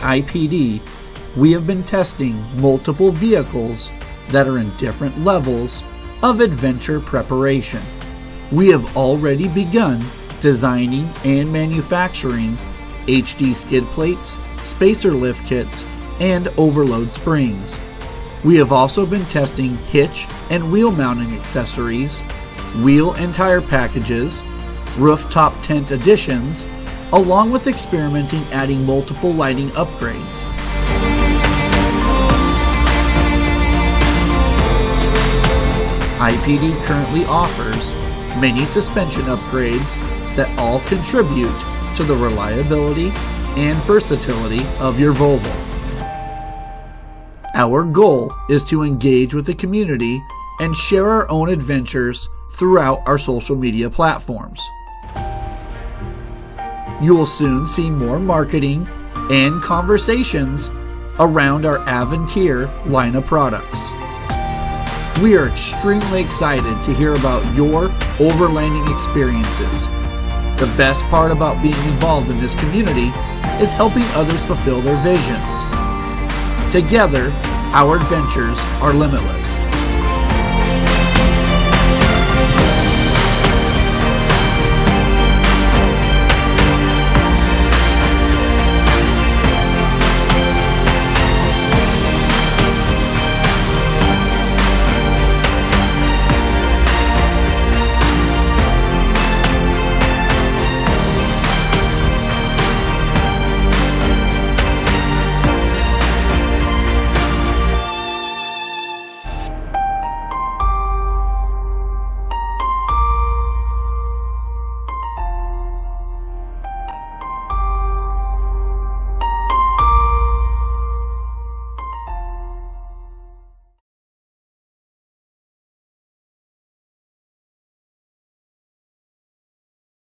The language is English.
IPD, we have been testing multiple vehicles that are in different levels of adventure preparation. We have already begun designing and manufacturing HD skid plates, spacer lift kits, and overload springs. We have also been testing hitch and wheel mounting accessories, wheel and tire packages, rooftop tent additions, along with experimenting adding multiple lighting upgrades. IPD currently offers many suspension upgrades that all contribute to the reliability and versatility of your Volvo. Our goal is to engage with the community and share our own adventures throughout our social media platforms. You will soon see more marketing and conversations around our Aventyr line of products. We are extremely excited to hear about your overlanding experiences. The best part about being involved in this community is helping others fulfill their visions. Together, our adventures are limitless.